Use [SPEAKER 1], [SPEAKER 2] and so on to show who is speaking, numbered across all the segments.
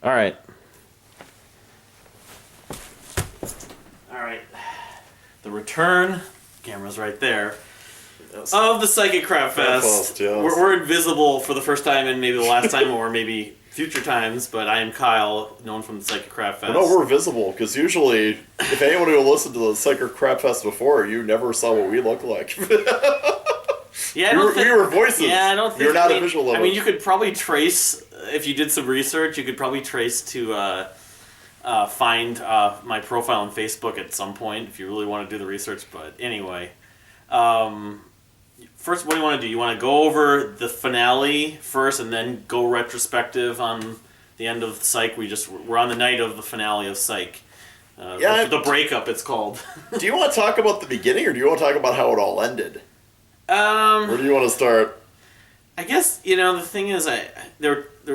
[SPEAKER 1] All right. All right. The return, camera's right there,
[SPEAKER 2] Yes.
[SPEAKER 1] of the PsychicCrapfest.
[SPEAKER 2] Yes.
[SPEAKER 1] We're invisible for the first time and maybe the last time or maybe future times, but I am Kyle, known from the PsychicCrapfest.
[SPEAKER 2] Well, no, we're visible, because usually, if anyone who listened to the PsychicCrapfest before, you never saw what we look like.
[SPEAKER 1] Yeah,
[SPEAKER 2] we were voices.
[SPEAKER 1] Yeah, I don't think
[SPEAKER 2] you're not a visual image.
[SPEAKER 1] I mean, you could probably trace, if you did some research, you could probably trace to find my profile on Facebook at some point if you really want to do the research. But anyway, first, what do you want to do? You want to go over the finale first, and then go retrospective on the end of Psych. We're on the night of the finale of Psych. The breakup, it's called.
[SPEAKER 2] Do you want to talk about the beginning, or do you want to talk about how it all ended? Where do you want to start?
[SPEAKER 1] I guess, the thing is,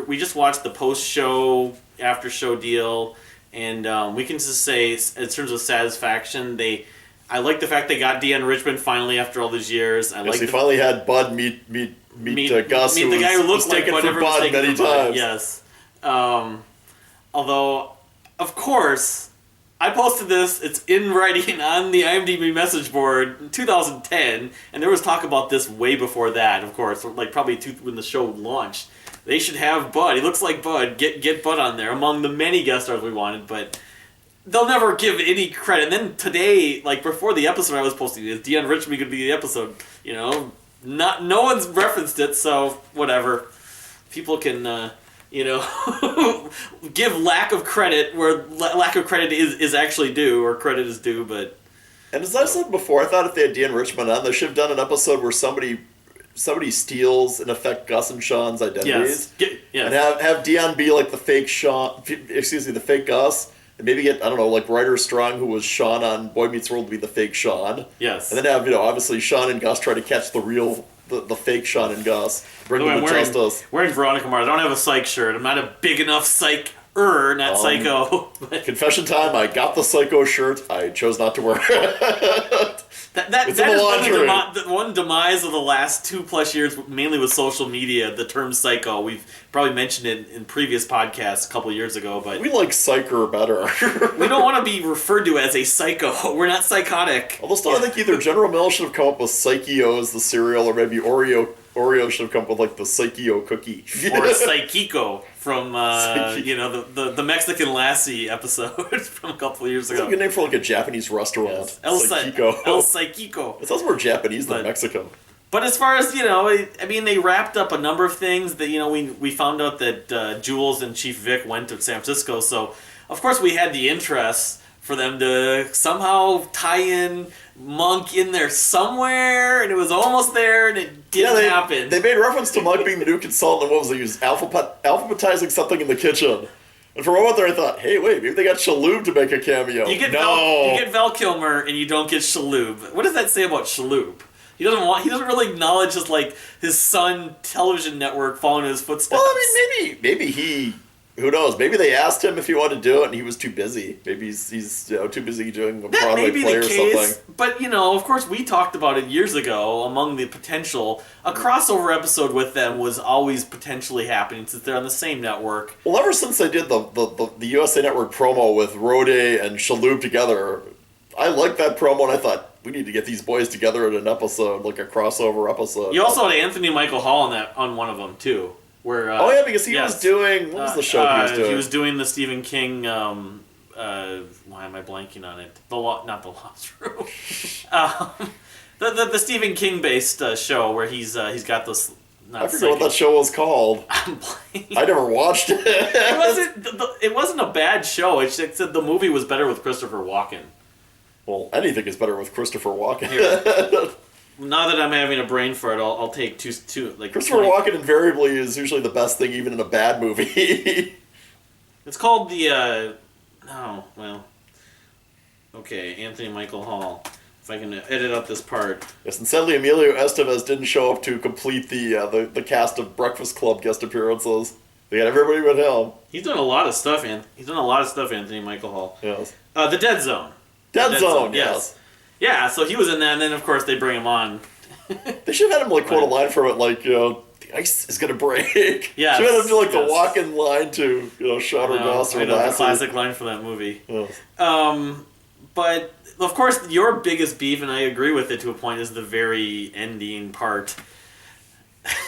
[SPEAKER 1] we just watched the post-show, after-show deal, and we can just say, in terms of satisfaction, I like the fact they got Deanne Richmond finally after all these years.
[SPEAKER 2] He finally had Bud meet Gus,
[SPEAKER 1] meet the guy who looks like Bud,
[SPEAKER 2] many times.
[SPEAKER 1] Yes. Although, of course, I posted this, it's in writing on the IMDb message board in 2010, and there was talk about this way before that, of course, like probably when the show launched. They should have Bud. He looks like Bud. Get Bud on there among the many guest stars we wanted, but they'll never give any credit. And then today, like before the episode I was posting, is Deanne Richmond could be the episode? No one's referenced it, so whatever. People can, give lack of credit where lack of credit is actually due, or credit is due, but...
[SPEAKER 2] And as I said before, I thought if they had Deanne Richmond on, they should have done an episode where somebody steals, in effect, Gus and Sean's identities.
[SPEAKER 1] Yes.
[SPEAKER 2] And have Deanne be like the fake the fake Gus, and maybe get, I don't know, like Ryder Strong, who was Sean on Boy Meets World, to be the fake Sean.
[SPEAKER 1] Yes.
[SPEAKER 2] And then have, obviously Sean and Gus try to catch the fake Sean and Gus. Bring them to justice.
[SPEAKER 1] Wearing Veronica Mars. I don't have a Psych shirt. I'm not a big enough Psych-er, not Psycho.
[SPEAKER 2] Confession time, I got the Psycho shirt. I chose not to wear it.
[SPEAKER 1] That is the one demise of the last 2+ years, mainly with social media, the term psycho. We've probably mentioned it in previous podcasts a couple years ago, but...
[SPEAKER 2] We like psycher better.
[SPEAKER 1] We don't want to be referred to as a psycho. We're not psychotic.
[SPEAKER 2] Although still, I think either General Mills should have come up with Psyche-O as the cereal, or maybe Oreo should have come up with like the Psyche-O cookie.
[SPEAKER 1] Or Psychico from, the Mexican Lassie episode from a couple of years ago.
[SPEAKER 2] That's a good name for like a Japanese restaurant.
[SPEAKER 1] Yes.
[SPEAKER 2] Psychico.
[SPEAKER 1] El Psychico.
[SPEAKER 2] It sounds more Japanese than Mexican.
[SPEAKER 1] But as far as, they wrapped up a number of things that, we found out that Jules and Chief Vic went to San Francisco, so of course we had the interest for them to somehow tie in Monk in there somewhere, and it was almost there, and it didn't happen.
[SPEAKER 2] They made reference to Monk being the new consultant, and what was they used? Alphabetizing something in the kitchen. And for a moment there I thought, hey, wait, maybe they got Shaloub to make a cameo.
[SPEAKER 1] You get Val Kilmer, and you don't get Shaloub. What does that say about Shaloub? He doesn't really acknowledge his son television network following in his footsteps.
[SPEAKER 2] Well, I mean, maybe he... Who knows? Maybe they asked him if he wanted to do it, and he was too busy. Maybe he's too busy doing a Broadway play or something.
[SPEAKER 1] But, of course, we talked about it years ago, among the potential. A crossover episode with them was always potentially happening, since they're on the same network.
[SPEAKER 2] Well, ever since they did the USA Network promo with Rode and Shaloub together, I liked that promo, and I thought, we need to get these boys together in an episode, like a crossover episode.
[SPEAKER 1] You also had Anthony Michael Hall on one of them, too. Where,
[SPEAKER 2] because he was doing... What was the show he was doing?
[SPEAKER 1] He was doing the Stephen King... why am I blanking on it? Not The Lost Room. The Stephen King-based show where he's got this...
[SPEAKER 2] I forget what that show was called.
[SPEAKER 1] I'm blanking.
[SPEAKER 2] I never watched it.
[SPEAKER 1] It wasn't a bad show. It said the movie was better with Christopher Walken.
[SPEAKER 2] Well, anything is better with Christopher Walken.
[SPEAKER 1] Now that I'm having a brain fart, I'll take two
[SPEAKER 2] Christopher Walken invariably is usually the best thing, even in a bad movie.
[SPEAKER 1] It's called okay, Anthony Michael Hall. If I can edit up this part.
[SPEAKER 2] Yes, and sadly Emilio Estevez didn't show up to complete the cast of Breakfast Club guest appearances. They got everybody but him.
[SPEAKER 1] He's done a lot of stuff, Anthony Michael Hall.
[SPEAKER 2] Yes.
[SPEAKER 1] The Dead Zone.
[SPEAKER 2] Dead Zone, yes.
[SPEAKER 1] Yeah, so he was in that, and then of course they bring him on.
[SPEAKER 2] They should have had him quote a line from it, the ice is gonna break.
[SPEAKER 1] Yes,
[SPEAKER 2] She went up to like the
[SPEAKER 1] yes.
[SPEAKER 2] walk-in line to Shot or Goss or
[SPEAKER 1] I know the
[SPEAKER 2] Lassie.
[SPEAKER 1] classic line from that movie.
[SPEAKER 2] Yes.
[SPEAKER 1] But of course, your biggest beef, and I agree with it to a point, is the very ending part.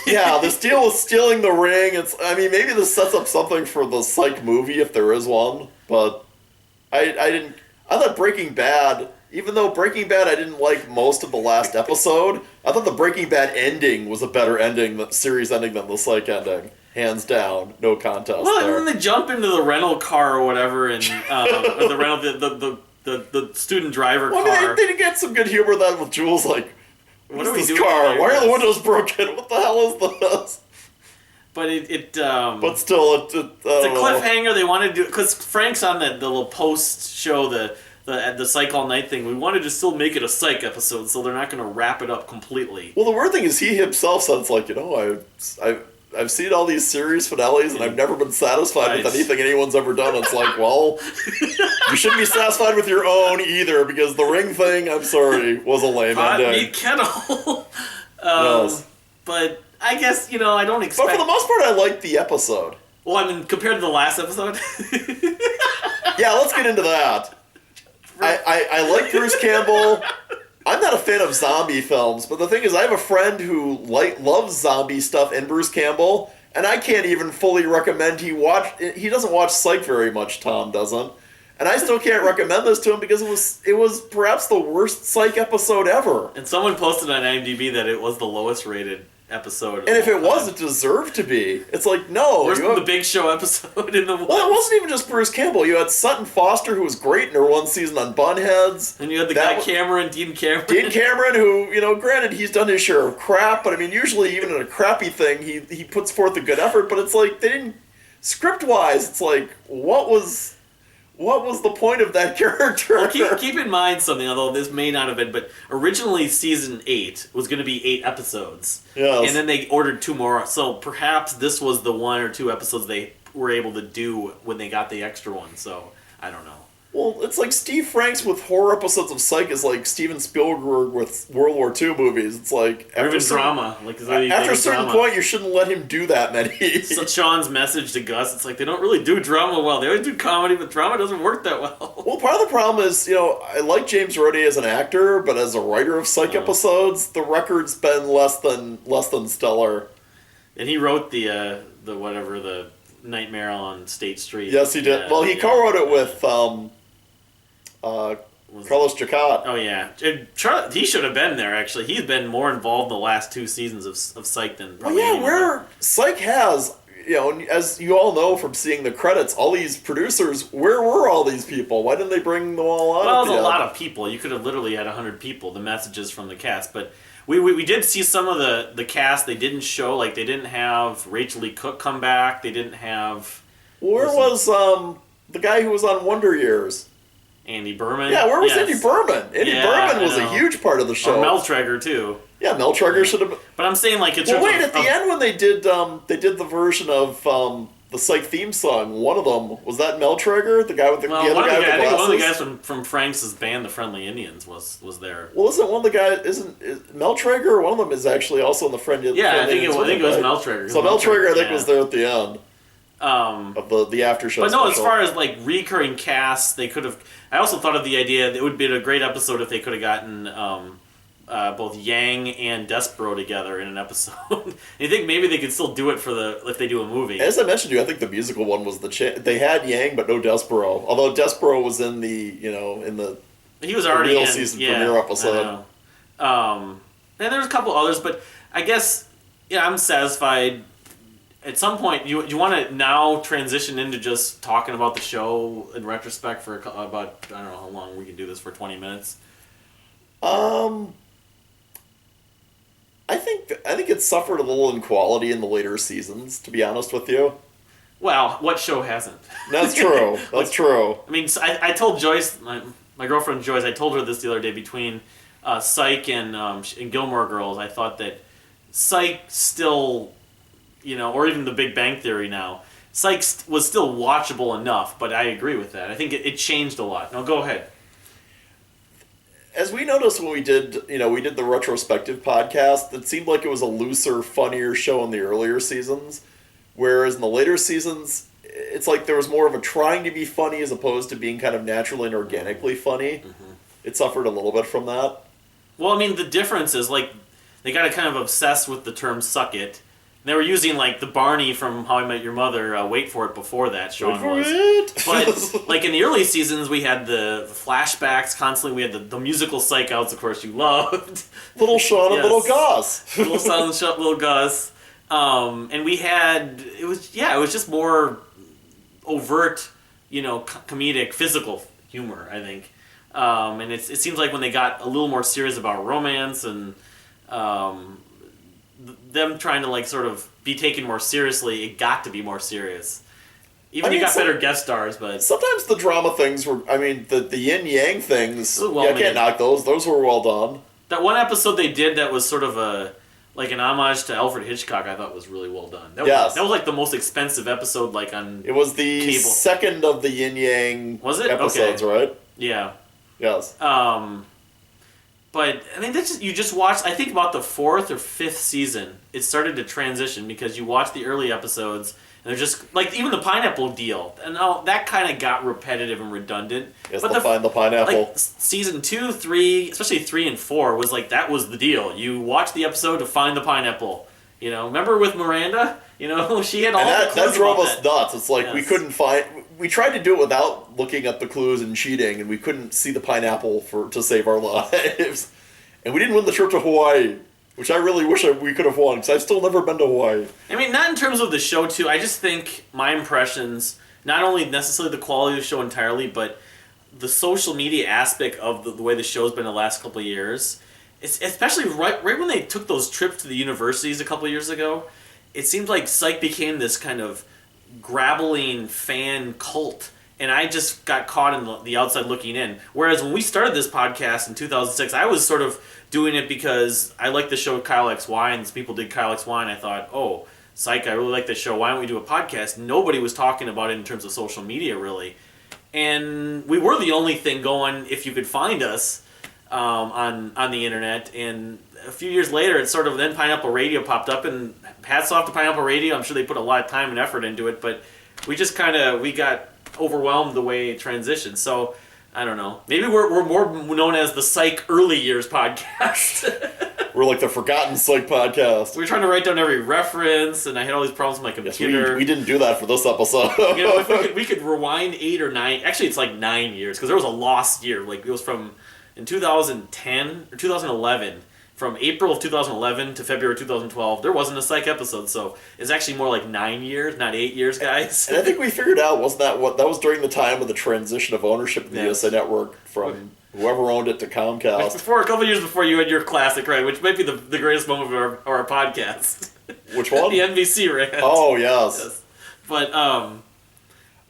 [SPEAKER 2] Yeah, the stealing the ring. Maybe this sets up something for the Psych movie if there is one. But I thought Breaking Bad, even though Breaking Bad I didn't like most of the last episode, I thought the Breaking Bad ending was a better series ending than the Psych ending. Hands down, no contest.
[SPEAKER 1] Well,
[SPEAKER 2] there.
[SPEAKER 1] and then they jump into the rental car or whatever, and or the rental the student driver car.
[SPEAKER 2] Well, they did get some good humor then with Jules like,
[SPEAKER 1] What
[SPEAKER 2] is
[SPEAKER 1] are we
[SPEAKER 2] this
[SPEAKER 1] doing
[SPEAKER 2] car?
[SPEAKER 1] here?
[SPEAKER 2] Why are the windows broken? What the hell is this?
[SPEAKER 1] But it
[SPEAKER 2] But still,
[SPEAKER 1] it's a cliffhanger. They wanted to do because Frank's on the little post show the Psych All Night thing. We wanted to still make it a Psych episode, so they're not going to wrap it up completely.
[SPEAKER 2] Well, the weird thing is he himself says like, I've seen all these series finales and I've never been satisfied with anything anyone's ever done. It's like, well, you shouldn't be satisfied with your own either because the ring thing, I'm sorry, was a lame
[SPEAKER 1] Hot
[SPEAKER 2] ending.
[SPEAKER 1] meat kettle.
[SPEAKER 2] Yes.
[SPEAKER 1] But I guess I don't expect.
[SPEAKER 2] But for the most part, I liked the episode.
[SPEAKER 1] Well, I mean, compared to the last episode.
[SPEAKER 2] Yeah, let's get into that. I like Bruce Campbell. I'm not a fan of zombie films, but the thing is, I have a friend who loves zombie stuff and Bruce Campbell, and I can't even fully recommend he doesn't watch Psych very much, Tom doesn't. And I still can't recommend this to him because it was perhaps the worst Psych episode ever.
[SPEAKER 1] And someone posted on IMDb that it was the lowest rated episode.
[SPEAKER 2] And if it was, it deserved to be. It's like, no.
[SPEAKER 1] Worse than the Big Show episode in the woods.
[SPEAKER 2] Well, it wasn't even just Bruce Campbell. You had Sutton Foster, who was great in her one season on Bunheads.
[SPEAKER 1] And you had Dean Cameron.
[SPEAKER 2] Dean Cameron, who, granted, he's done his share of crap, but I mean, usually even in a crappy thing, he puts forth a good effort, but it's like, they didn't, script-wise, it's like, what was the point of that character?
[SPEAKER 1] Well, keep in mind something, although this may not have been, but originally season 8 was going to be 8 episodes.
[SPEAKER 2] Yes.
[SPEAKER 1] And then they ordered 2 more, so perhaps this was the 1 or 2 episodes they were able to do when they got the extra one, so I don't know.
[SPEAKER 2] Well, it's like Steve Franks with horror episodes of Psych is like Steven Spielberg with World War II movies. It's like...
[SPEAKER 1] Or even drama.
[SPEAKER 2] After a certain point, you shouldn't let him do that many.
[SPEAKER 1] So Sean's message to Gus, it's like, they don't really do drama well. They always do comedy, but drama doesn't work that well.
[SPEAKER 2] Well, part of the problem is, I like James Rhodey as an actor, but as a writer of Psych episodes, the record's been less than stellar.
[SPEAKER 1] And he wrote the Nightmare on State Street.
[SPEAKER 2] Yes, he did. Well, he co-wrote it with Carlos Jacquot.
[SPEAKER 1] Oh, yeah. He should have been there, actually. He's been more involved in the last 2 seasons of Psych than probably anyone.
[SPEAKER 2] Psych has, as you all know from seeing the credits, all these producers, where were all these people? Why didn't they bring them all on?
[SPEAKER 1] Well, it was a lot of people. You could have literally had 100 people, the messages from the cast. But we did see some of the cast they didn't show. Like, they didn't have Rachel Lee Cook come back. They didn't have...
[SPEAKER 2] Where was the guy who was on Wonder Years?
[SPEAKER 1] Andy Berman.
[SPEAKER 2] Yeah, where was Andy Berman? Andy Berman was a huge part of the show.
[SPEAKER 1] Or Mel Traeger too.
[SPEAKER 2] Yeah, Mel Traeger should have.
[SPEAKER 1] But I'm saying at the
[SPEAKER 2] end when they did the version of the Psych theme song, one of them was that Mel Traeger, the guy with the other guy with the glasses.
[SPEAKER 1] I think one of the guys from Frank's band, the Friendly Indians, was there.
[SPEAKER 2] Well, isn't one of the guys isn't Mel Traeger? One of them is actually also in the Friendly Indians.
[SPEAKER 1] Yeah, I think it was Mel Traeger.
[SPEAKER 2] So Mel Traeger, I think, was there at the end. Of the after show.
[SPEAKER 1] But no,
[SPEAKER 2] special.
[SPEAKER 1] as far as recurring casts, they could have. I also thought of the idea that it would have been a great episode if they could have gotten both Yang and Despero together in an episode. And you think maybe they could still do it if they do a movie.
[SPEAKER 2] As I mentioned to you, I think the musical one was they had Yang but no Despero. Although Despero was in
[SPEAKER 1] he was already
[SPEAKER 2] real
[SPEAKER 1] in
[SPEAKER 2] season premiere episode.
[SPEAKER 1] And there's a couple others, but I guess I'm satisfied. At some point, you want to now transition into just talking about the show in retrospect for about, I don't know how long we can do this, for 20 minutes?
[SPEAKER 2] I think it suffered a little in quality in the later seasons, to be honest with you.
[SPEAKER 1] Well, what show hasn't?
[SPEAKER 2] That's true. That's true.
[SPEAKER 1] I mean, I told Joyce, my girlfriend Joyce, I told her this the other day, between Psych and Gilmore Girls, I thought that Psych still... or even The Big Bang Theory now, Psych was still watchable enough, but I agree with that. I think it changed a lot. Now, go ahead.
[SPEAKER 2] as we noticed when we did the retrospective podcast, it seemed like it was a looser, funnier show in the earlier seasons, whereas in the later seasons, it's like there was more of a trying to be funny as opposed to being kind of naturally and organically funny. Mm-hmm. It suffered a little bit from that.
[SPEAKER 1] Well, I mean, the difference is, like, they got kind of obsessed with the term "suck it." They were using, like, the Barney from How I Met Your Mother, wait for it, before that, Sean was. But, like, in the early seasons, we had the flashbacks constantly. We had the musical Psych-outs, of course, you loved.
[SPEAKER 2] Little Sean and Little Gus.
[SPEAKER 1] Little Sean and Little Gus. And we had, it was just more overt, comedic, physical humor, I think. And it seems like when they got a little more serious about romance and them trying to, like, sort of be taken more seriously, it got to be more serious. You got better guest stars, but...
[SPEAKER 2] Sometimes the drama things were... I mean, the yin-yang things, I can't knock those. Those were well done.
[SPEAKER 1] That one episode they did that was sort of an homage to Alfred Hitchcock, I thought was really well done. That was like the most expensive episode, like, on
[SPEAKER 2] It was the
[SPEAKER 1] cable.
[SPEAKER 2] Second of the yin-yang episodes, right?
[SPEAKER 1] Yeah.
[SPEAKER 2] Yes.
[SPEAKER 1] But, I mean, you just watched, I think about the 4th or 5th season, it started to transition because you watch the early episodes, and they're just, like, even the pineapple deal, and that kind of got repetitive and redundant.
[SPEAKER 2] Yes, but find the pineapple.
[SPEAKER 1] Like, season 2, 3, especially 3 and 4, was like, that was the deal. You watch the episode to find the pineapple. Remember with Miranda? She had all the clues.
[SPEAKER 2] That drove us nuts. It's like,
[SPEAKER 1] yes.
[SPEAKER 2] We couldn't find... We tried to do it without looking at the clues and cheating, and we couldn't see the pineapple to save our lives. And we didn't win the trip to Hawaii, which I really wish we could have won, because I've still never been to Hawaii.
[SPEAKER 1] I mean, not in terms of the show, too. I just think my impressions, not only necessarily the quality of the show entirely, but the social media aspect of the way the show's been the last couple of years, it's especially right when they took those trips to the universities a couple of years ago, it seemed like Psych became this kind of grappling fan cult, and I just got caught in the outside looking in. Whereas when we started this podcast in 2006, I was sort of doing it because I liked the show Kyle XY, and people did Kyle XY, and I thought, oh, Psych, I really like this show, why don't we do a podcast? Nobody was talking about it in terms of social media, really. And we were the only thing going, if you could find us, on the internet, and a few years later, it's sort of, then Pineapple Radio popped up, and hats off to Pineapple Radio. I'm sure they put a lot of time and effort into it, but we just we got overwhelmed the way it transitioned. So, I don't know. Maybe we're more known as the Psych Early Years podcast.
[SPEAKER 2] We're like the Forgotten Psych podcast.
[SPEAKER 1] We were trying to write down every reference, and I had all these problems with my computer.
[SPEAKER 2] Yes, we didn't do that for this episode.
[SPEAKER 1] If we could rewind 8 or 9, actually it's like 9 years, because there was a lost year. Like, it was from, in 2010, or 2011, from April of 2011 to February 2012, there wasn't a Psych episode, so it's actually more like 9 years, not 8 years, guys.
[SPEAKER 2] And I think we figured out, wasn't that that was during the time of the transition of ownership of the USA Network from whoever owned it to Comcast.
[SPEAKER 1] A couple years before you had your classic, right, which might be the greatest moment of our podcast.
[SPEAKER 2] Which one?
[SPEAKER 1] The NBC rant.
[SPEAKER 2] Oh, yes.
[SPEAKER 1] But,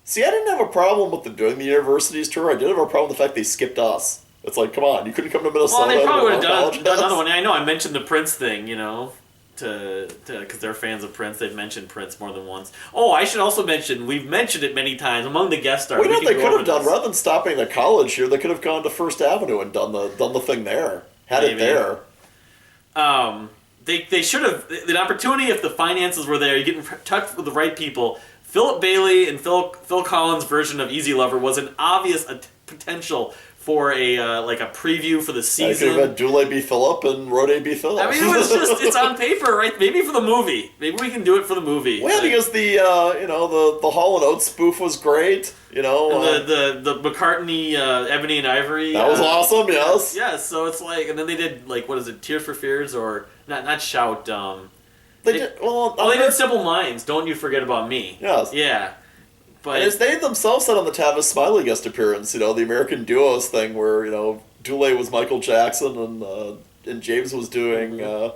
[SPEAKER 2] see, I didn't have a problem with doing the universities tour. I did have a problem with the fact they skipped us. It's like, come on, you couldn't come to Minnesota.
[SPEAKER 1] Well, they probably would have done another one. I know I mentioned the Prince thing, because they're fans of Prince. They've mentioned Prince more than once. Oh, I should also mention, we've mentioned it many times among the guest stars.
[SPEAKER 2] Well, you know what they could have done? Rather than stopping at college here, they could have gone to First Avenue and done the thing there. It there.
[SPEAKER 1] They should have, the opportunity, if the finances were there, you get in touch with the right people. Philip Bailey and Phil Collins' version of Easy Lover was an obvious potential for a preview for the season.
[SPEAKER 2] I could have had Dule be Philip and Rode be Philip.
[SPEAKER 1] I mean, it's on paper, right? Maybe for the movie. Maybe we can do it for the movie.
[SPEAKER 2] Well, because the Hall & Oates spoof was great.
[SPEAKER 1] And the McCartney, Ebony and Ivory.
[SPEAKER 2] That was awesome. Yes.
[SPEAKER 1] Yes. So it's like, and then they did what is it? Tears for Fears, or not Shout.
[SPEAKER 2] They did
[SPEAKER 1] Simple Minds. Don't You Forget About Me.
[SPEAKER 2] Yes.
[SPEAKER 1] Yeah. But
[SPEAKER 2] and as they themselves said on the Tavis Smiley guest appearance, the American Duos thing where, Dule was Michael Jackson and James was doing the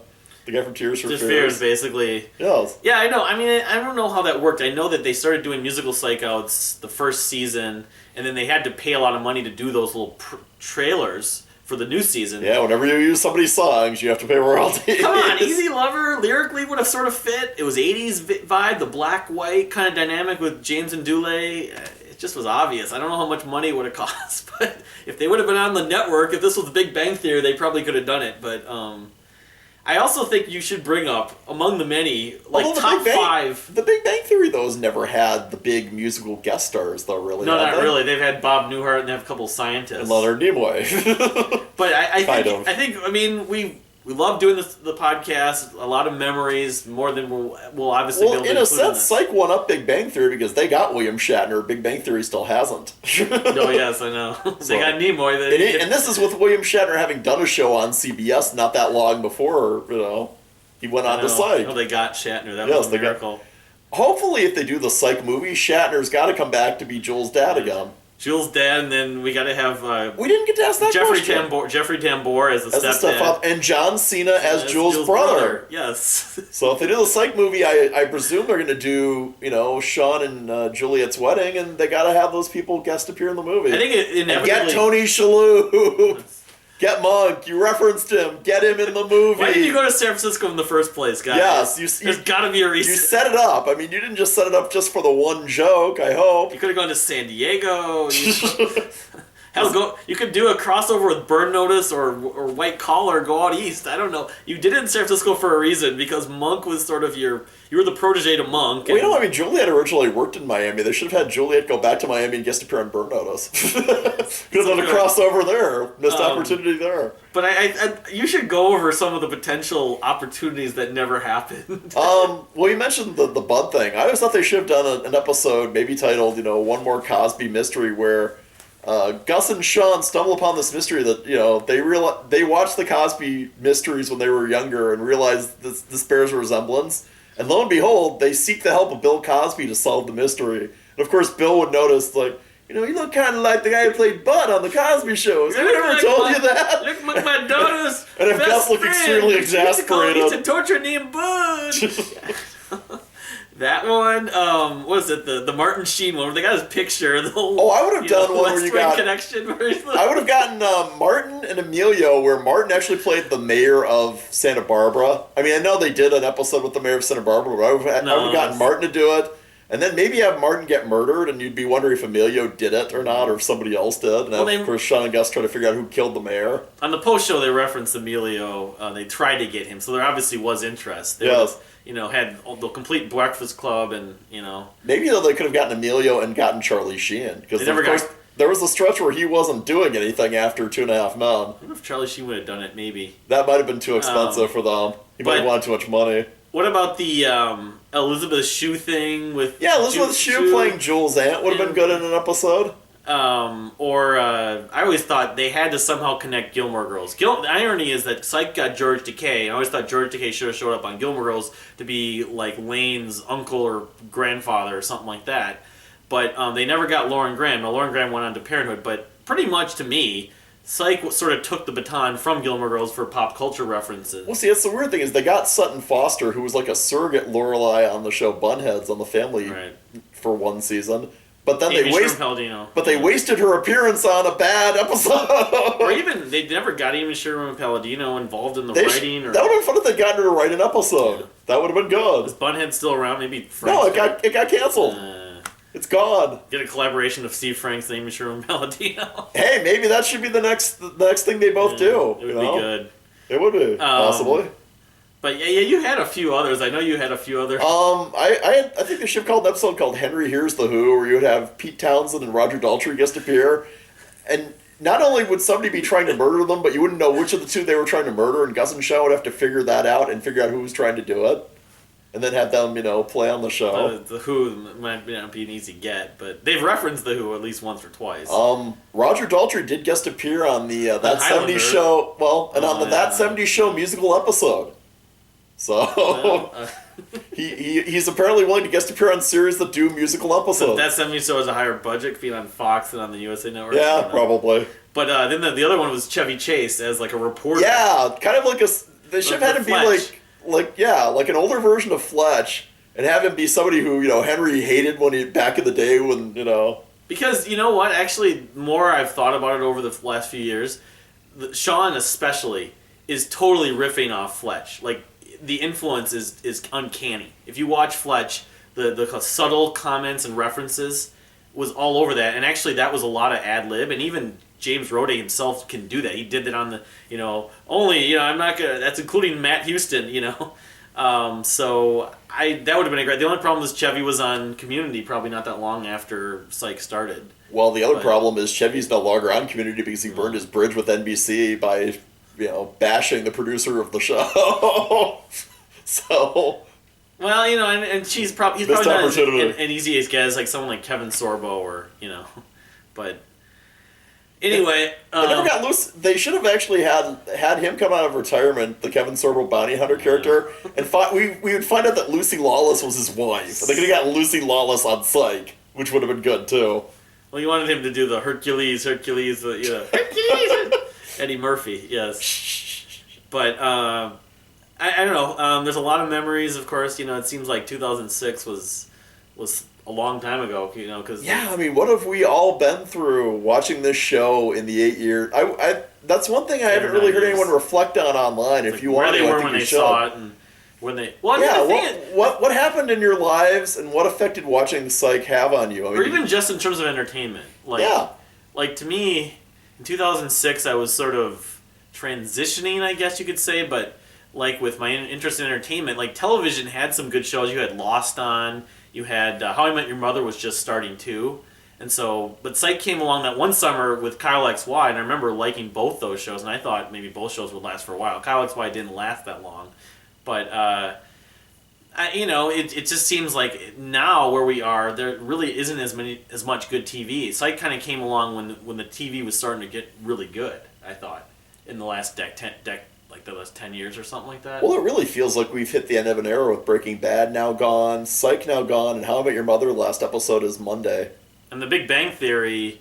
[SPEAKER 2] guy from Tears for Fears.
[SPEAKER 1] Just Fears, basically.
[SPEAKER 2] Yes.
[SPEAKER 1] Yeah, I know. I mean, I don't know how that worked. I know that they started doing musical Psych-outs the first season, and then they had to pay a lot of money to do those little trailers for the new season.
[SPEAKER 2] Yeah, whenever you use somebody's songs, you have to pay royalties.
[SPEAKER 1] Come on, Easy Lover lyrically would have sort of fit. It was 80s vibe, the black-white kind of dynamic with James and Dule. It just was obvious. I don't know how much money it would have cost, but if they would have been on the network, if this was the Big Bang Theory, they probably could have done it. But I also think you should bring up, among the many, like top 5.
[SPEAKER 2] The Big Bang Theory, though, has never had the big musical guest stars, though, really.
[SPEAKER 1] No, not really. They've had Bob Newhart and they have a couple of scientists.
[SPEAKER 2] And Leonard Nimoy.
[SPEAKER 1] But I think, we love doing the podcast. A lot of memories, more than we'll obviously be able to
[SPEAKER 2] in a
[SPEAKER 1] include
[SPEAKER 2] sense, Psych won up Big Bang Theory because they got William Shatner. Big Bang Theory still hasn't.
[SPEAKER 1] Oh, yes, I know. They got Nimoy.
[SPEAKER 2] And this is with William Shatner having done a show on CBS not that long before, he went on to Psych.
[SPEAKER 1] Oh, they got Shatner. That was a miracle.
[SPEAKER 2] Hopefully, if they do the Psych movie, Shatner's got to come back to be Jules' dad again.
[SPEAKER 1] Jules' dad, and then we got to have...
[SPEAKER 2] we didn't get to ask that question.
[SPEAKER 1] Jeffrey Tambor as the stepdad.
[SPEAKER 2] And John Cena as Jules' brother.
[SPEAKER 1] Yes.
[SPEAKER 2] So if they do the Psych movie, I presume they're going to do, Sean and Juliet's wedding, and they got to have those people guest appear in the movie.
[SPEAKER 1] I think it inevitably...
[SPEAKER 2] And get Tony Shalhoub. Get Monk. You referenced him. Get him in the movie.
[SPEAKER 1] Why did you go to San Francisco in the first place, guys?
[SPEAKER 2] Yes.
[SPEAKER 1] There's got to be a reason.
[SPEAKER 2] You set it up. I mean, you didn't just set it up just for the one joke, I hope.
[SPEAKER 1] You could have gone to San Diego. Hell, you could do a crossover with Burn Notice or White Collar, go out east. I don't know. You did it in San Francisco for a reason, because Monk was sort of you were the protege to Monk.
[SPEAKER 2] Well, Juliet originally worked in Miami. They should have had Juliet go back to Miami and guest appear on Burn Notice. Could have done a crossover there. Missed opportunity there.
[SPEAKER 1] But you should go over some of the potential opportunities that never happened.
[SPEAKER 2] Well, you mentioned the Bud thing. I always thought they should have done an episode maybe titled, One More Cosby Mystery, where Gus and Sean stumble upon this mystery that, they watched the Cosby mysteries when they were younger and realized this bears a resemblance. And lo and behold, they seek the help of Bill Cosby to solve the mystery. And of course, Bill would notice, you look kind of like the guy who played Bud on the Cosby Show. Has anyone ever told you that?
[SPEAKER 1] Look like my daughter's
[SPEAKER 2] And if Gus looked extremely exasperated.
[SPEAKER 1] He used to torture named Bud. That one, what is it? The Martin Sheen one where they got his picture. The whole,
[SPEAKER 2] I would have done one where you got
[SPEAKER 1] connection.
[SPEAKER 2] I would have gotten Martin and Emilio, where Martin actually played the mayor of Santa Barbara. I mean, I know they did an episode with the mayor of Santa Barbara, but I would have gotten Martin to do it, and then maybe have Martin get murdered, and you'd be wondering if Emilio did it or not, or if somebody else did. And of course, Sean and Gus try to figure out who killed the mayor.
[SPEAKER 1] On the post show, they referenced Emilio. They tried to get him, so there obviously was interest.
[SPEAKER 2] Yes.
[SPEAKER 1] Had the complete Breakfast Club, and
[SPEAKER 2] maybe though they could have gotten Emilio and gotten Charlie Sheen, because of course there was a stretch where he wasn't doing anything after 2.5 Men.
[SPEAKER 1] I wonder if Charlie Sheen would have done it. Maybe that
[SPEAKER 2] might have been too expensive for them. He might have wanted too much money.
[SPEAKER 1] What about the Elizabeth Shue thing with?
[SPEAKER 2] Yeah, Elizabeth Shue playing Jules' aunt would have been good in an episode.
[SPEAKER 1] I always thought they had to somehow connect Gilmore Girls. The irony is that Psych got George Takei, and I always thought George Takei should have showed up on Gilmore Girls to be like Lane's uncle or grandfather or something like that. But they never got Lauren Graham. Now, Lauren Graham went on to Parenthood, but pretty much to me, Psych sort of took the baton from Gilmore Girls for pop culture references.
[SPEAKER 2] Well, see, that's the weird thing is they got Sutton Foster, who was like a surrogate Lorelai on the show Bunheads on the Family for one season. But then they wasted her appearance on a bad episode.
[SPEAKER 1] Or even they never got Amy Sherman Palladino involved in the writing.
[SPEAKER 2] That would have been fun if they got her to write an episode. Yeah. That would have been good.
[SPEAKER 1] Is Bunhead still around? Maybe
[SPEAKER 2] No, it got canceled. It's gone.
[SPEAKER 1] Get a collaboration of Steve Franks and Amy Sherman Palladino.
[SPEAKER 2] Hey, maybe that should be the next thing they both do.
[SPEAKER 1] It would be good.
[SPEAKER 2] It would be possibly.
[SPEAKER 1] But yeah, you had a few others. I know you had a few others.
[SPEAKER 2] I think they should have called an episode called Henry Hears the Who, where you would have Pete Townsend and Roger Daltrey guest appear, and not only would somebody be trying to murder them, but you wouldn't know which of the two they were trying to murder, and Gus and Sean would have to figure that out and figure out who was trying to do it, and then have them, play on the show.
[SPEAKER 1] The Who might not be an easy get, but they've referenced the Who at least once or twice.
[SPEAKER 2] Roger Daltrey did guest appear on the That 70s Show, on the That 70s Show musical episode. So, he's apparently willing to guest appear on series that do musical episodes.
[SPEAKER 1] That 70s Show has a higher budget, being on Fox than on the USA Network.
[SPEAKER 2] Yeah, probably.
[SPEAKER 1] But then the other one was Chevy Chase as like a reporter.
[SPEAKER 2] Yeah, kind of like they should have had him be like an older version of Fletch, and have him be somebody who Henry hated back in the day when. Because
[SPEAKER 1] you know what, actually, more I've thought about it over the last few years. Sean especially is totally riffing off Fletch. Like the influence is uncanny. If you watch Fletch, the subtle comments and references was all over that, and actually that was a lot of ad lib, and even James Roday himself can do that. He did that on the I'm not gonna. That's including Matt Houston. So that would have been great. The only problem is Chevy was on Community probably not that long after Psych started.
[SPEAKER 2] Well, the other problem is Chevy's no longer on Community because he burned his bridge with NBC by bashing the producer of the show. So.
[SPEAKER 1] Well, and he's probably not an easy as guess like someone like Kevin Sorbo or but anyway,
[SPEAKER 2] they never got loose. They should have actually had him come out of retirement, the Kevin Sorbo bounty hunter character, and we would find out that Lucy Lawless was his wife. They could have gotten Lucy Lawless on Psych, which would have been good too.
[SPEAKER 1] Well, you wanted him to do the Hercules, Hercules, Eddie Murphy, yes, but. I don't know. There's a lot of memories, of course. It seems like 2006 was a long time ago. Because
[SPEAKER 2] what have we all been through watching this show in the 8 years? That's one thing I haven't really heard anyone reflect on online. If you want to,
[SPEAKER 1] where they were when they saw it, and when they
[SPEAKER 2] what happened in your lives, and what effect did watching Psych have on you?
[SPEAKER 1] Or even just in terms of entertainment. Like to me, in 2006, I was sort of transitioning, I guess you could say, but. Like with my interest in entertainment, like television had some good shows. You had Lost on. You had How I Met Your Mother was just starting too, and so but Psych came along that one summer with Kyle XY, and I remember liking both those shows, and I thought maybe both shows would last for a while. Kyle XY didn't last that long, but it just seems like now where we are, there really isn't as much good TV. Psych kind of came along when the TV was starting to get really good. I thought in the last like the last 10 years or something like that.
[SPEAKER 2] Well, it really feels like we've hit the end of an era with Breaking Bad now gone, Psych now gone, and How I Met Your Mother last episode is Monday.
[SPEAKER 1] And The Big Bang Theory,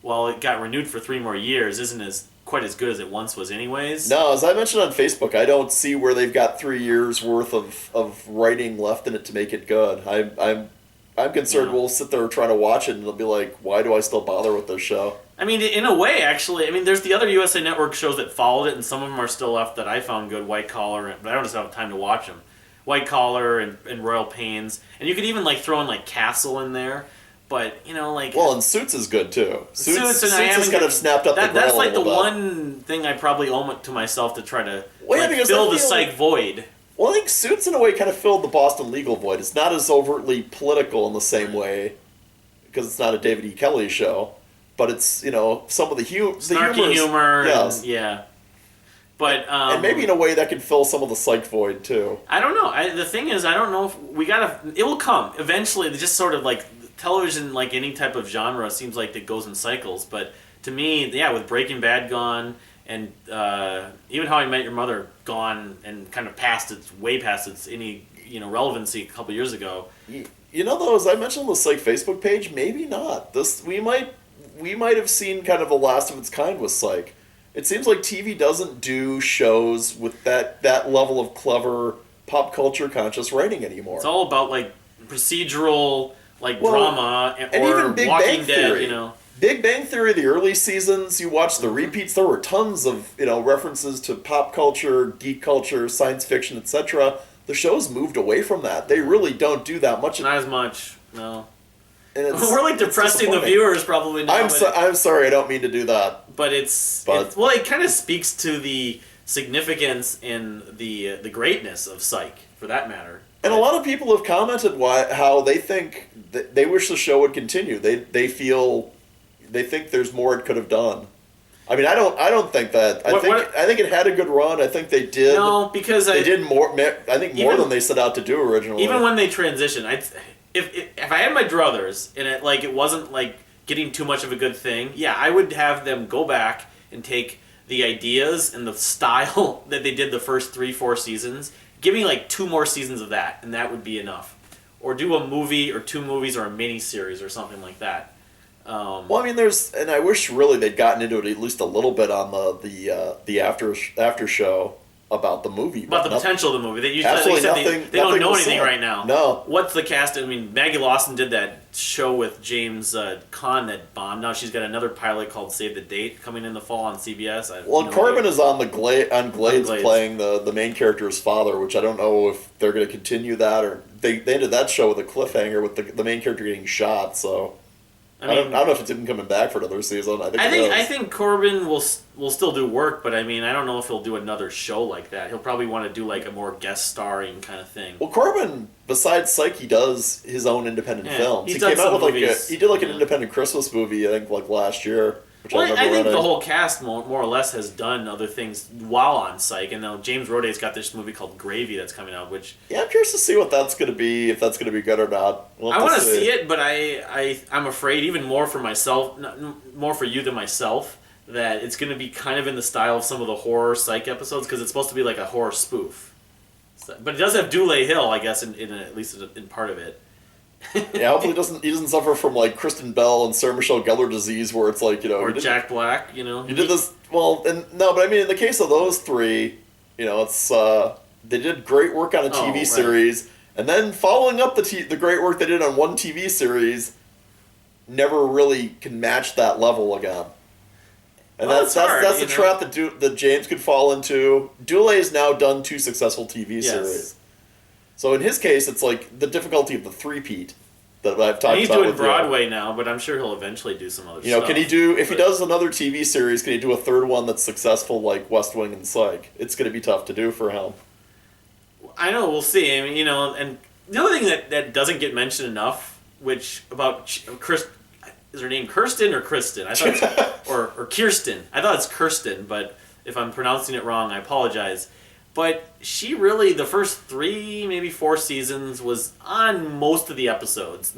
[SPEAKER 1] while it got renewed for 3 more years, isn't quite as good as it once was anyways.
[SPEAKER 2] No, as I mentioned on Facebook, I don't see where they've got 3 years worth of writing left in it to make it good. I'm concerned we'll sit there trying to watch it and it'll be like, why do I still bother with this show?
[SPEAKER 1] I mean, in a way, actually. There's the other USA Network shows that followed it, and some of them are still left that I found good. White Collar, but I don't just have time to watch them. White Collar and Royal Pains, and you could even throw in Castle in there. But
[SPEAKER 2] well, and Suits is good too. Suits
[SPEAKER 1] has
[SPEAKER 2] kind of snapped up the grill
[SPEAKER 1] That's like
[SPEAKER 2] a little
[SPEAKER 1] the
[SPEAKER 2] bit.
[SPEAKER 1] one thing I probably owe to myself to try to
[SPEAKER 2] because
[SPEAKER 1] fill the Psych void.
[SPEAKER 2] Well, I think Suits in a way kind of filled the Boston legal void. It's not as overtly political in the same way because it's not a David E. Kelly show. But it's, some of the
[SPEAKER 1] snarky humor.
[SPEAKER 2] Yes.
[SPEAKER 1] Yeah. But,
[SPEAKER 2] and maybe in a way that could fill some of the Psych void, too.
[SPEAKER 1] I don't know. The thing is, I don't know if it will come. Eventually, just sort of television, like any type of genre, seems like it goes in cycles. But to me, with Breaking Bad gone, and even How I Met Your Mother gone and kind of way past its any, relevancy a couple years ago.
[SPEAKER 2] Though, as I mentioned on the Psych Facebook page, maybe not. We might have seen kind of the last of its kind with Psych. It seems like TV doesn't do shows with that level of clever pop culture conscious writing anymore.
[SPEAKER 1] It's all about procedural drama or
[SPEAKER 2] and even Big
[SPEAKER 1] Walking
[SPEAKER 2] Bang
[SPEAKER 1] Dead,
[SPEAKER 2] Theory. Big Bang Theory, the early seasons, you watch the repeats, there were tons of references to pop culture, geek culture, science fiction, etc. The show's moved away from that. They really don't do that much.
[SPEAKER 1] Not as much, no.
[SPEAKER 2] And
[SPEAKER 1] we're depressing the viewers probably now.
[SPEAKER 2] I'm sorry, I don't mean to do that.
[SPEAKER 1] But it kind of speaks to the significance and the greatness of Psych, for that matter.
[SPEAKER 2] And a lot of people have commented how they think they wish the show would continue. They think there's more it could have done. I don't think that. I think it had a good run. I think they did.
[SPEAKER 1] No, because
[SPEAKER 2] they did more. I think more than they set out to do originally.
[SPEAKER 1] Even when they transitioned, if I had my druthers and it wasn't getting too much of a good thing, I would have them go back and take the ideas and the style that they did the first 3-4 seasons. Give me 2 more seasons of that, and that would be enough. Or do a movie or 2 movies or a mini series or something like that.
[SPEAKER 2] And I wish really they'd gotten into it at least a little bit on the after show. about the movie.
[SPEAKER 1] About the potential of the movie.
[SPEAKER 2] Absolutely
[SPEAKER 1] they don't know anything right now.
[SPEAKER 2] No.
[SPEAKER 1] What's the cast? I mean, Maggie Lawson did that show with James Caan that bombed. Now she's got another pilot called Save the Date coming in the fall on CBS.
[SPEAKER 2] Corbin is on Glades playing the main character's father, which I don't know if they're going to continue that, or they ended that show with a cliffhanger with the main character getting shot, so... I don't know if it's even coming back for another season. I think
[SPEAKER 1] Corbin will still do work, but I mean, I don't know if he'll do another show like that. He'll probably want to do like a more guest starring kind of thing.
[SPEAKER 2] Well, Corbin, besides Psych, he does his own independent films. He came out with he did an independent Christmas movie, I think, like last year.
[SPEAKER 1] I think the whole cast more or less has done other things while on Psych, and now James Roday's got this movie called Gravy that's coming out, which...
[SPEAKER 2] Yeah, I'm curious to see what that's going to be, if that's going to be good or not.
[SPEAKER 1] I want to see it, but I'm afraid, even more for myself, more for you than myself, that it's going to be kind of in the style of some of the horror Psych episodes, because it's supposed to be like a horror spoof. But it does have Dule Hill, I guess, at least in part of it.
[SPEAKER 2] Yeah, hopefully he doesn't suffer from like Kristen Bell and Sarah Michelle Gellar disease, where it's like,
[SPEAKER 1] or Jack Black, You
[SPEAKER 2] did this but I mean, in the case of those three, it's they did great work on a TV series, and then following up the great work they did on one TV series, never really can match that level again. And that's the trap that James could fall into. Dule has now done 2 successful TV series. So in his case, it's like the difficulty of the three-peat that I've talked about.
[SPEAKER 1] He's doing Broadway now, but I'm sure he'll eventually do some other stuff.
[SPEAKER 2] Can he do, if he does another TV series, can he do a third one that's successful like West Wing and Psych? It's going to be tough to do for him.
[SPEAKER 1] I know, we'll see. I mean, and the other thing that doesn't get mentioned enough, which about Chris, is her name Kirsten or Kristen? I thought or Kirsten. I thought it's Kirsten, but if I'm pronouncing it wrong, I apologize. But she really, the first 3, maybe 4 seasons, was on most of the episodes.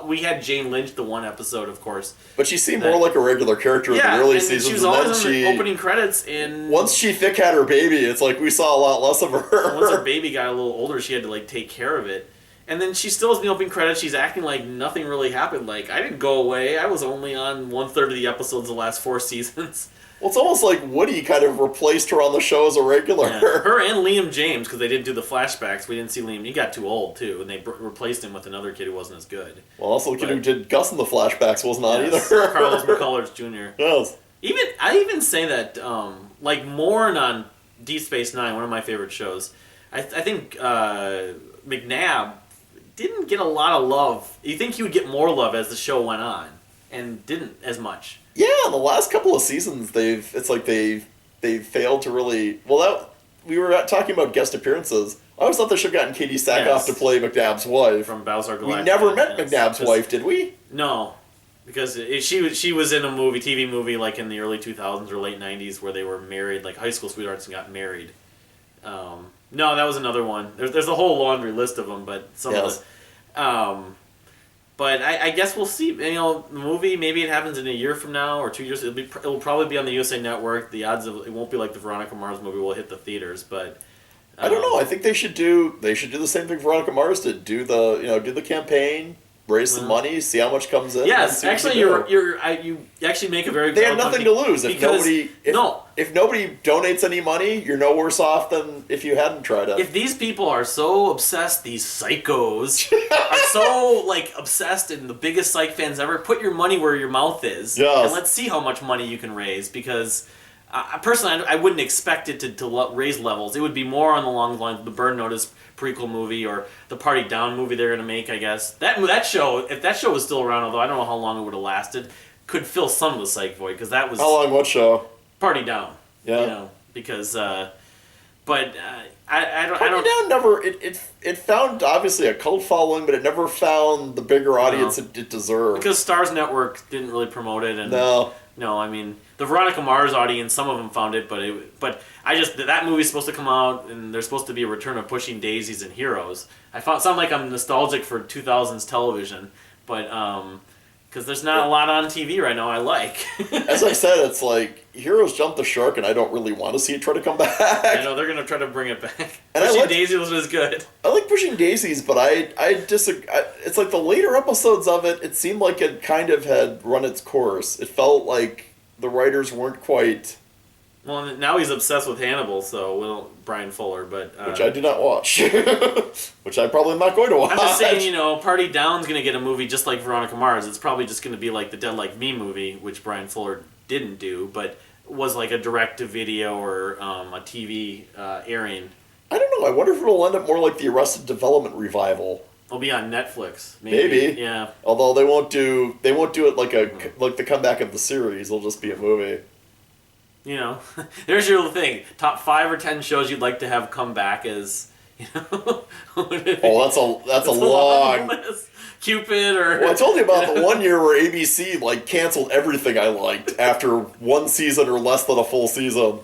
[SPEAKER 1] We had Jane Lynch, the one episode, of course.
[SPEAKER 2] But she seemed more like a regular character in the early seasons.
[SPEAKER 1] She was always on the opening credits.
[SPEAKER 2] Once she thick had her baby, it's like we saw a lot less of her.
[SPEAKER 1] Once her baby got a little older, she had to take care of it. And then she still is in the opening credits. She's acting like nothing really happened. Like, I didn't go away. I was only on 1/3 of the episodes the last 4 seasons.
[SPEAKER 2] Well, it's almost like Woody kind of replaced her on the show as a regular.
[SPEAKER 1] Yeah. Her and Liam James, because they didn't do the flashbacks. We didn't see Liam. He got too old, too, and they replaced him with anher kid who wasn't as good.
[SPEAKER 2] Well, also the kid who did Gus in the flashbacks wasn't on either.
[SPEAKER 1] Carlos McCullers Jr.
[SPEAKER 2] Yes.
[SPEAKER 1] I even say that, like Morn on Deep Space Nine, one of my favorite shows, I think McNabb didn't get a lot of love. You think he would get more love as the show went on, and didn't as much.
[SPEAKER 2] Yeah, in the last couple of seasons, they've failed to really... Well, we were talking about guest appearances. I always thought they should have gotten Katie Sackhoff to play McNabb's wife.
[SPEAKER 1] From Battlestar Galactica.
[SPEAKER 2] We never met McNabb's wife, did we?
[SPEAKER 1] No, because she was in a TV movie like in the early 2000s or late 90s where they were married, like high school sweethearts, and got married. No, that was another one. There's a whole laundry list of them, but some of the... But I guess we'll see. The movie, maybe it happens in a year from now or 2 years. It'll probably be on the USA Network. The odds of it won't be like the Veronica Mars movie will hit the theaters, but
[SPEAKER 2] I don't know. I think they should do the same thing Veronica Mars did. Do the campaign, raise some money, see how much comes in.
[SPEAKER 1] Yes, actually, you actually make a very.
[SPEAKER 2] They have nothing to lose if nobody donates any money. You're no worse off than if you hadn't tried it.
[SPEAKER 1] If these people are so obsessed, these psychos are so obsessed and the biggest Psych fans ever, put your money where your mouth is, and let's see how much money you can raise. Because personally, I wouldn't expect it to raise levels. It would be more on the long lines of the Burn Notice prequel movie or the Party Down movie they're going to make, I guess. That show, if that show was still around, although I don't know how long it would have lasted, could fill some of the Psych void, because that was...
[SPEAKER 2] How long? What show?
[SPEAKER 1] Party Down.
[SPEAKER 2] Yeah.
[SPEAKER 1] Because...
[SPEAKER 2] Party Down never... It found, obviously, a cult following, but it never found the bigger audience it deserved.
[SPEAKER 1] Because Starz Network didn't really promote it, and...
[SPEAKER 2] No,
[SPEAKER 1] I mean, the Veronica Mars audience, some of them found it, but that movie's supposed to come out, and there's supposed to be a return of Pushing Daisies and Heroes. Sound like I'm nostalgic for 2000s television, but, because there's not a lot on TV right now I like.
[SPEAKER 2] As I said, it's like, Heroes jumped the shark, and I don't really want to see it try to come back.
[SPEAKER 1] I know, they're going to try to bring it back. And Pushing Daisies was good.
[SPEAKER 2] I like Pushing Daisies, but I disagree. It's like the later episodes of it seemed like it kind of had run its course. It felt like the writers weren't quite
[SPEAKER 1] Well, now he's obsessed with Hannibal, so Brian Fuller, but
[SPEAKER 2] which I did not watch, which I'm probably not going to watch.
[SPEAKER 1] I'm just saying, Party Down's gonna get a movie just like Veronica Mars. It's probably just gonna be like the Dead Like Me movie, which Brian Fuller didn't do, but was like a direct-to-video or a TV airing.
[SPEAKER 2] I don't know. I wonder if it'll end up more like the Arrested Development revival.
[SPEAKER 1] It'll be on Netflix.
[SPEAKER 2] Maybe.
[SPEAKER 1] Yeah.
[SPEAKER 2] Although they won't do it like the comeback of the series. It'll just be a movie.
[SPEAKER 1] There's your thing. Top 5 or 10 shows you'd like to have come back as,
[SPEAKER 2] Oh, that's a long
[SPEAKER 1] list. Cupid or...
[SPEAKER 2] Well, I told you about the one year where ABC canceled everything I liked after one season or less than a full season.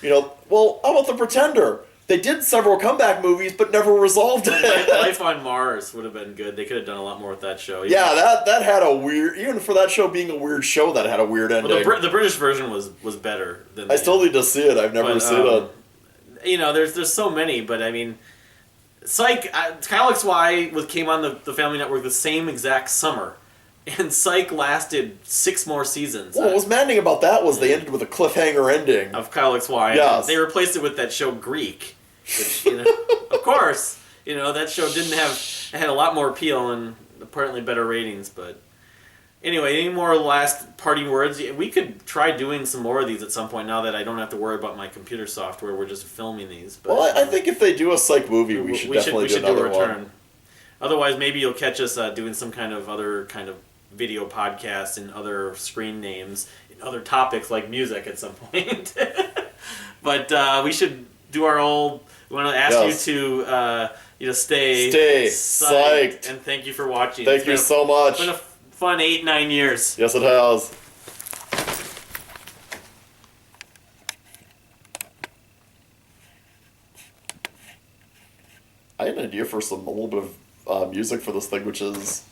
[SPEAKER 2] Well, how about The Pretender? They did several comeback movies, but never resolved it.
[SPEAKER 1] Life on Mars would have been good. They could have done a lot more with that show.
[SPEAKER 2] Yeah, that had a weird... Even for that show being a weird show, that had a weird ending.
[SPEAKER 1] Well, the British version was better than...
[SPEAKER 2] I still need to see it. I've never seen it.
[SPEAKER 1] There's so many, but I mean... Psych... Kyle XY came on the Family Network the same exact summer. And Psych lasted 6 more seasons.
[SPEAKER 2] Well, what was maddening about that was they ended with a cliffhanger ending.
[SPEAKER 1] Of Kyle XY.
[SPEAKER 2] Yes.
[SPEAKER 1] They replaced it with that show Greek. Which, of course, that show it had a lot more appeal and apparently better ratings, but... Anyway, any more last parting words? We could try doing some more of these at some point now that I don't have to worry about my computer software. We're just filming these. But,
[SPEAKER 2] well, I think if they do a Psych movie, we should definitely do another one.
[SPEAKER 1] Otherwise, maybe you'll catch us doing some kind of other kind of video podcast and other screen names and other topics like music at some point. But we should do our old... We want to ask you to stay psyched. And thank you for watching.
[SPEAKER 2] Thank you so much.
[SPEAKER 1] It's been a fun 8-9 years.
[SPEAKER 2] Yes, it has. I had an idea for a little bit of music for this thing, which is